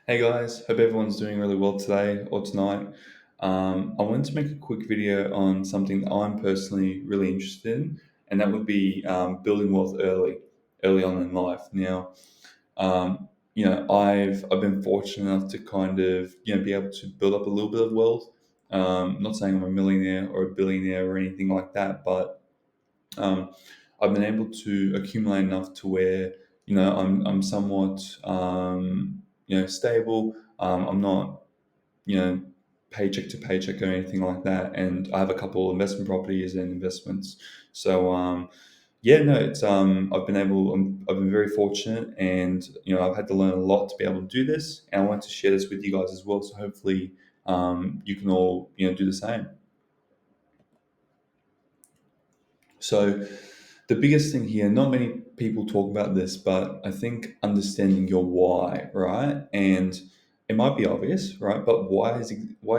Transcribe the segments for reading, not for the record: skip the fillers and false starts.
Hey guys, hope everyone's doing really well today or tonight. I wanted to make a quick video on something that I'm personally really interested in, and that would be building wealth early on in life. Now, I've been fortunate enough to kind of be able to build up a little bit of wealth. Not saying I'm a millionaire or a billionaire or anything like that, but um, I've been able to accumulate enough to where I'm somewhat stable. I'm not you know paycheck to paycheck or anything like that, and I have a couple investment properties and investments. So yeah, no, it's I've been very fortunate, and I've had to learn a lot to be able to do this, and I want to share this with you guys as well. So hopefully, you can all do the same. So the biggest thing here, not many people talk about this, but I think understanding your why, right? And it might be obvious, right? But why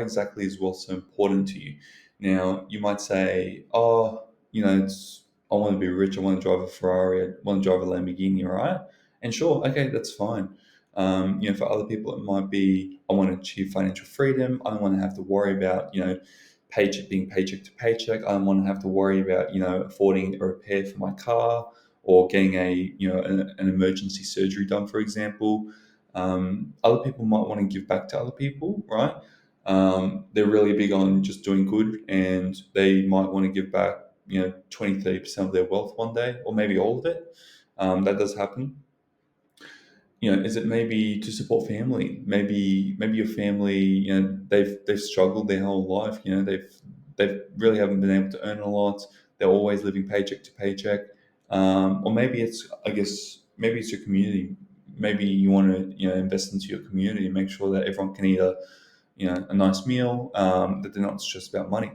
exactly is wealth so important to you? Now, you might say, oh, it's I want to be rich, I want to drive a Ferrari, I want to drive a Lamborghini, right? And sure, okay, that's fine. For other people, it might be I want to achieve financial freedom. I don't want to have to worry about, being paycheck to paycheck. I don't want to have to worry about affording a repair for my car or getting an emergency surgery done, for example. Other people might want to give back to other people, right? They're really big on just doing good, and they might want to give back 20-30% of their wealth one day, or maybe all of it. That does happen. Is it maybe to support family? Maybe your family, they've struggled their whole life. They've really haven't been able to earn a lot. They're always living paycheck to paycheck. Or maybe it's, I guess, maybe it's your community. Maybe you want to invest into your community and make sure that everyone can eat a nice meal, that they're not stressed about money.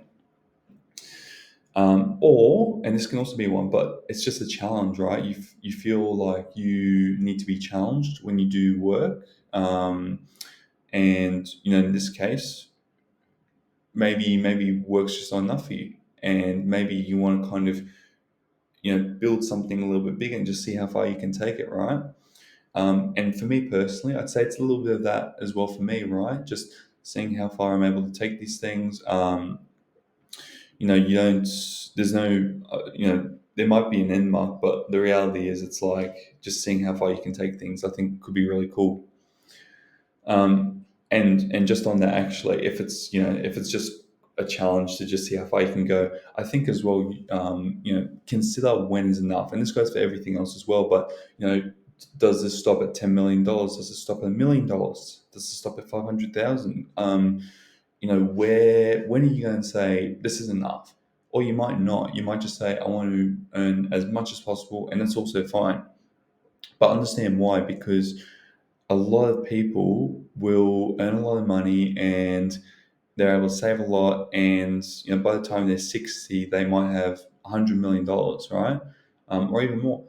And this can also be one, but it's just a challenge, right? You feel like you need to be challenged when you do work. And in this case, maybe work's just not enough for you. And maybe you want to kind of, build something a little bit bigger and just see how far you can take it, right? And for me personally, I'd say it's a little bit of that as well for me, right? Just seeing how far I'm able to take these things. You don't, there's no, there might be an end mark, but the reality is it's like just seeing how far you can take things, I think could be really cool. And just on that, actually, if it's just a challenge to just see how far you can go, I think as well, consider when is enough. And this goes for everything else as well. But, does this stop at $10 million? Does it stop at $1 million? Does it stop at 500,000? When are you going to say this is enough? Or you might not. You might just say, I want to earn as much as possible, and that's also fine. But understand why, because a lot of people will earn a lot of money and they're able to save a lot, and by the time they're 60, they might have $100 million, right? Or even more.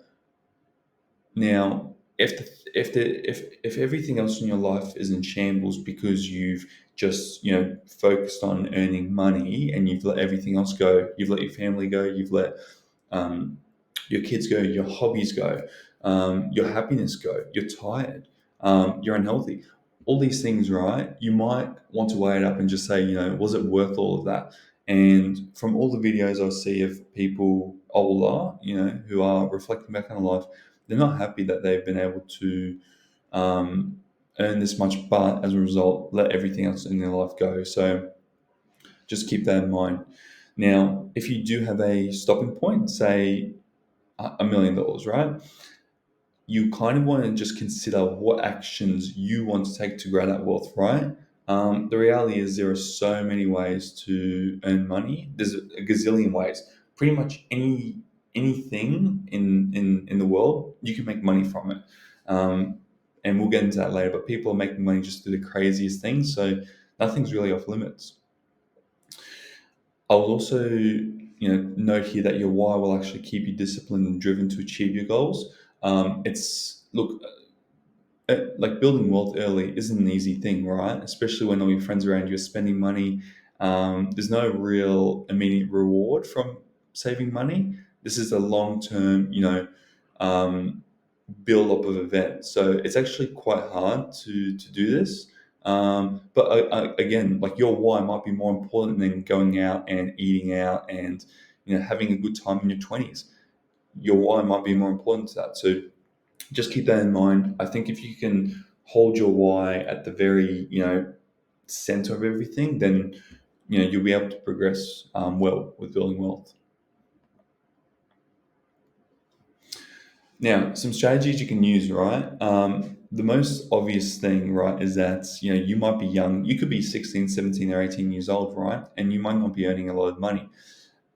Now, if everything else in your life is in shambles because you've just focused on earning money and you've let everything else go, you've let your family go, you've let um, your kids go, your hobbies go, your happiness go, you're tired, you're unhealthy, all these things, right? You might want to weigh it up and just say, was it worth all of that? And from all the videos I see of people older, who are reflecting back on life, they're not happy that they've been able to um, earn this much, but as a result, let everything else in their life go. So just keep that in mind. Now, if you do have a stopping point, say $1 million, right? You kind of want to just consider what actions you want to take to grow that wealth, right? The reality is there are so many ways to earn money. There's a gazillion ways. Pretty much anything in the world, you can make money from it. Um, and we'll get into that later. But people are making money just through the craziest things, so nothing's really off limits. I will also, note here that your why will actually keep you disciplined and driven to achieve your goals. It's look like building wealth early isn't an easy thing, right? Especially when all your friends around you are spending money. There's no real immediate reward from saving money. This is a long term, um, build up of events. So it's actually quite hard to do this. But again, like your why might be more important than going out and eating out and having a good time in your 20s. Your why might be more important to that. So just keep that in mind. I think if you can hold your why at the very center of everything, then you'll be able to progress well with building wealth. Now, some strategies you can use, right? The most obvious thing, right, is that you might be young. You could be 16, 17, or 18 years old, right? And you might not be earning a lot of money.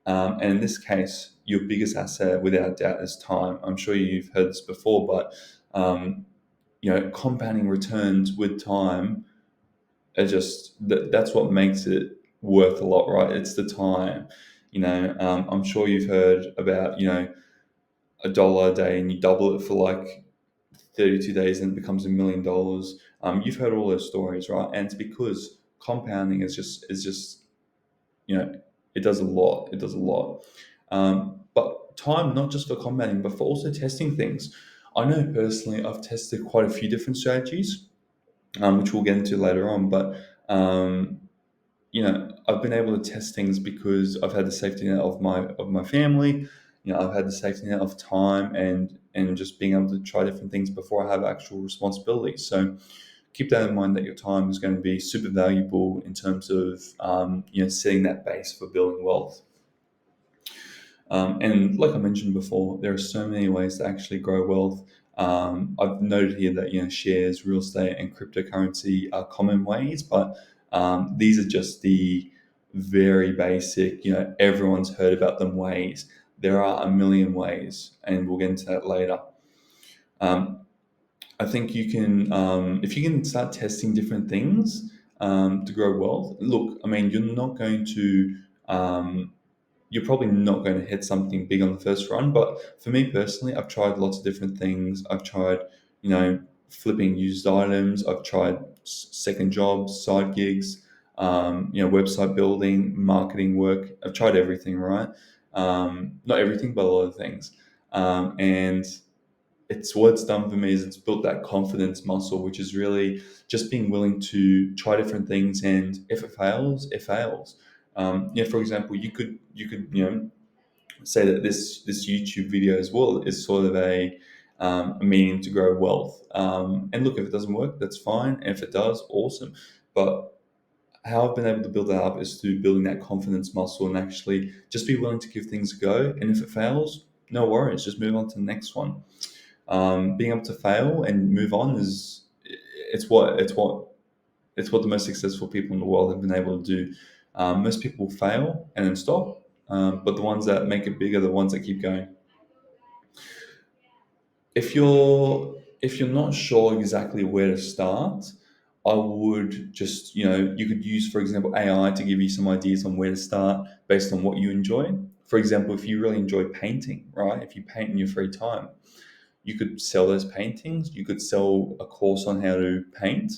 And in this case, your biggest asset, without doubt, is time. I'm sure you've heard this before, but compounding returns with time are just that's what makes it worth a lot, right? It's the time. I'm sure you've heard about $1 a day and you double it for like 32 days and it becomes $1 million. You've heard all those stories, right? And it's because compounding is just you know it does a lot. It does a lot. But time, not just for compounding, but for also testing things. I know personally, I've tested quite a few different strategies, which we'll get into later on. But um, I've been able to test things because I've had the safety net of my family. I've had the safety net of time and just being able to try different things before I have actual responsibilities. So keep that in mind, that your time is going to be super valuable in terms of setting that base for building wealth. And like I mentioned before, there are so many ways to actually grow wealth. I've noted here that shares, real estate, and cryptocurrency are common ways, but these are just the very basic. Everyone's heard about them ways. There are a million ways, and we'll get into that later. Um, I think you can, if you can start testing different things to grow wealth. Look, I mean, um, you're probably not going to hit something big on the first run. But for me personally, I've tried lots of different things. I've tried, flipping used items. I've tried second jobs, side gigs, website building, marketing work. I've tried everything, right? Not everything, but a lot of things. And it's what it's done for me is it's built that confidence muscle, which is really just being willing to try different things, and if it fails, it fails. For example, you could say that this YouTube video as well is sort of a meaning to grow wealth. And look, if it doesn't work, that's fine. And if it does, awesome. But how I've been able to build that up is through building that confidence muscle and actually just be willing to give things a go. And if it fails, no worries, just move on to the next one. Being able to fail and move on is it's what the most successful people in the world have been able to do. Most people fail and then stop, but the ones that make it bigger, the ones that keep going. If you're not sure exactly where to start, I would just you could use, for example, AI to give you some ideas on where to start based on what you enjoy. For example, if you really enjoy painting, right? If you paint in your free time, you could sell those paintings. You could sell a course on how to paint.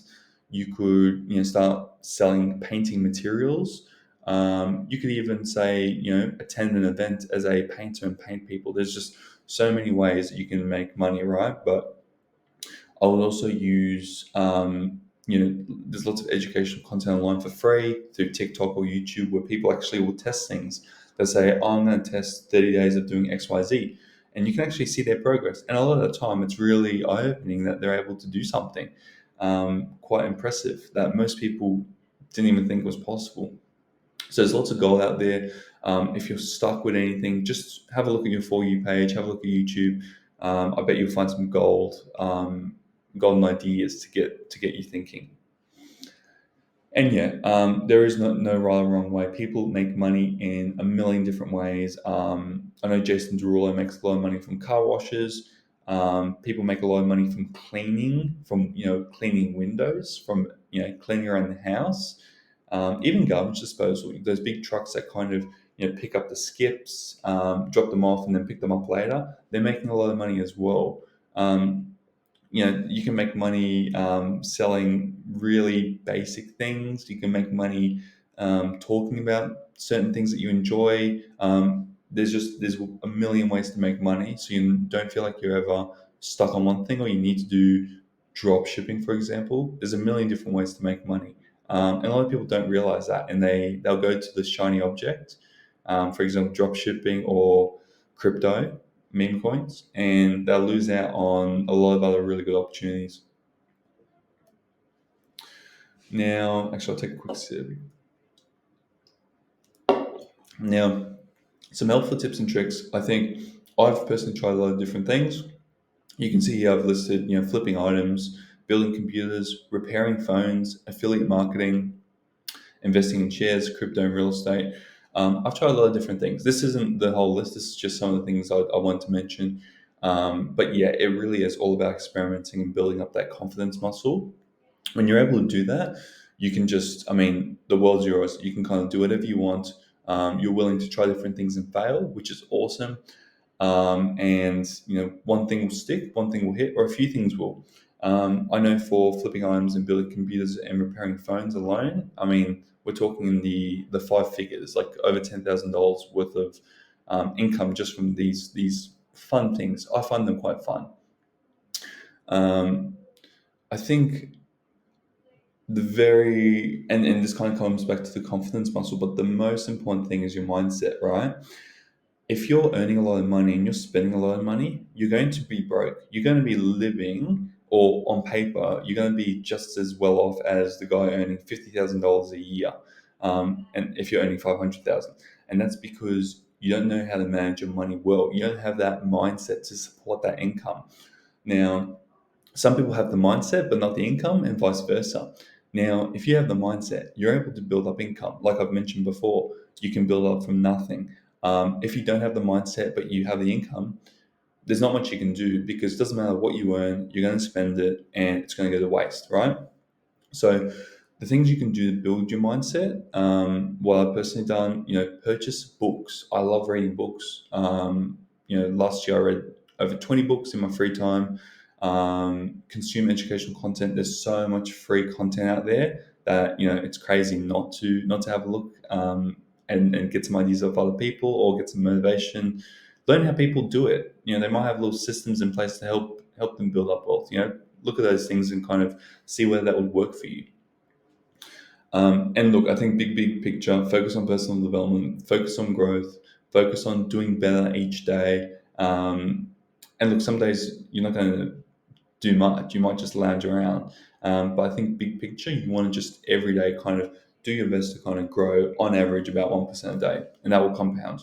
You could start selling painting materials. You could even say attend an event as a painter and paint people. There's just so many ways that you can make money, right? But I would also use there's lots of educational content online for free through TikTok or YouTube where people actually will test things. They say, oh, I'm going to test 30 days of doing XYZ. And you can actually see their progress. And a lot of the time, it's really eye opening that they're able to do something quite impressive that most people didn't even think was possible. So there's lots of gold out there. If you're stuck with anything, just have a look at your For You page, have a look at YouTube. I bet you'll find some golden ideas to get you thinking. And yeah, there is no right or wrong way. People make money in a million different ways. I know Jason Derulo makes a lot of money from car washes. People make a lot of money from cleaning windows, from cleaning around the house, even garbage disposal. Those big trucks that kind of pick up the skips, drop them off, and then pick them up later. They're making a lot of money as well. Um, you can make money selling really basic things. You can make money talking about certain things that you enjoy. There's a million ways to make money, so you don't feel like you're ever stuck on one thing, or you need to do drop shipping, for example. There's a million different ways to make money. And a lot of people don't realize that, and they'll go to the shiny object, for example, drop shipping or crypto, meme coins, and they'll lose out on a lot of other really good opportunities. Now, actually, I'll take a quick sip. Now, some helpful tips and tricks. I think I've personally tried a lot of different things. You can see here I've listed, flipping items, building computers, repairing phones, affiliate marketing, investing in shares, crypto, and real estate. I've tried a lot of different things. This isn't the whole list. This is just some of the things I want to mention. But yeah, it really is all about experimenting and building up that confidence muscle. When you're able to do that, you can just, I mean, the world's yours. You can kind of do whatever you want. You're willing to try different things and fail, which is awesome. And one thing will stick, one thing will hit, or a few things will. I know for flipping items and building computers and repairing phones alone, I mean, we're talking in the five figures, like over $10,000 worth of income just from these fun things. I find them quite fun. Um, I think the very and this kind of comes back to the confidence muscle, but the most important thing is your mindset, right? If you're earning a lot of money and you're spending a lot of money, you're going to be broke. You're going to be living, or on paper, you're going to be just as well off as the guy earning $50,000 a year. And if you're earning 500,000, and that's because you don't know how to manage your money well. You don't have that mindset to support that income. Now, some people have the mindset but not the income, and vice versa. Now, if you have the mindset, you're able to build up income. Like I've mentioned before, you can build up from nothing. If you don't have the mindset but you have the income, there's not much you can do, because it doesn't matter what you earn, you're going to spend it and it's going to go to waste, right? So the things you can do to build your mindset, what I've personally done, purchase books. I love reading books. Last year I read over 20 books in my free time. Consume educational content. There's so much free content out there that it's crazy not to have a look, and get some ideas of other people or get some motivation. Learn how people do it. They might have little systems in place to help them build up wealth. Look at those things and kind of see whether that would work for you. And look, I think big picture, focus on personal development, focus on growth, focus on doing better each day. And look, some days you're not going to do much. You might just lounge around. But I think big picture, you want to just every day kind of do your best to kind of grow on average about 1% a day, and that will compound.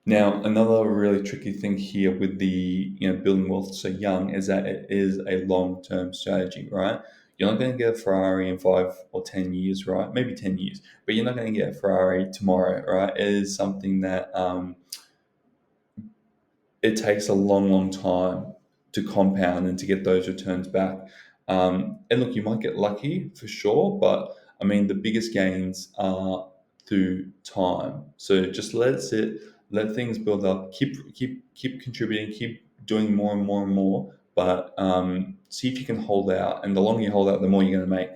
Now, another really tricky thing here with the building wealth so young is that it is a long-term strategy, right? You're not going to get a Ferrari in 5 or 10 years, right? Maybe 10 years, but you're not going to get a Ferrari tomorrow, right? It is something that it takes a long time to compound and to get those returns back. And look, you might get lucky for sure, but I mean, the biggest gains are through time. So just let it sit, let things build up, keep contributing, keep doing more and more and more. But see if you can hold out, and the longer you hold out, the more you're going to make.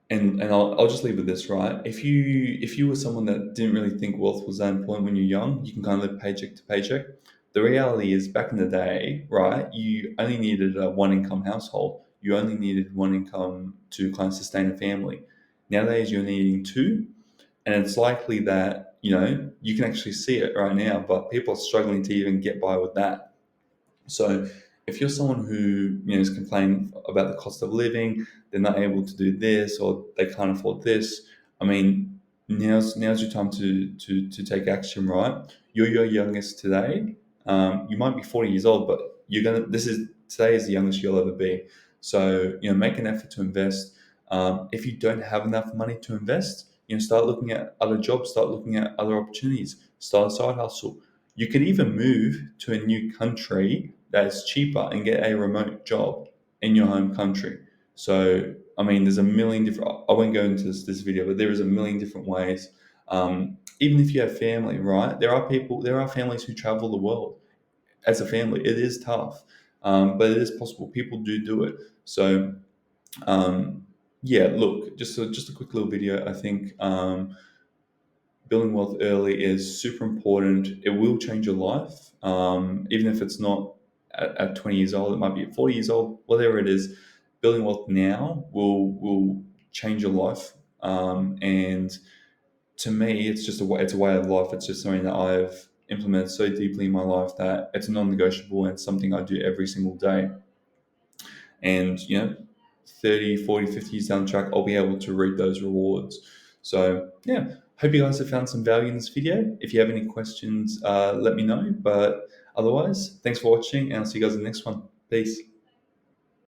And I'll just leave with this, right? If you were someone that didn't really think wealth was that important when you're young, you can kind of live paycheck to paycheck. The reality is, back in the day, right, you only needed a one income household. You only needed one income to kind of sustain a family. Nowadays, you're needing two, and it's likely that you can actually see it right now, but people are struggling to even get by with that. So if you're someone who is complaining about the cost of living, they're not able to do this or they can't afford this. I mean, now's your time to take action, right? You're your youngest today. You might be 40 years old, but today is the youngest you'll ever be. So make an effort to invest. If you don't have enough money to invest, start looking at other jobs, start looking at other opportunities, start a side hustle. You can even move to a new country that is cheaper and get a remote job in your home country. So, I mean, there's a million different, I won't go into this video, but there is a million different ways. Even if you have family, right? There are families who travel the world as a family. It is tough, but it is possible. People do it. So, yeah, look, just a quick little video. I think building wealth early is super important. It will change your life, even if it's not at 20 years old. It might be at 40 years old, whatever it is. Building wealth now will change your life, and to me, it's just it's a way of life. It's just something that I've implemented so deeply in my life that it's non-negotiable, and it's something I do every single day. And 30, 40, 50 years down the track, I'll be able to reap those rewards. So yeah, hope you guys have found some value in this video. If you have any questions, let me know. But otherwise, thanks for watching, and I'll see you guys in the next one. Peace.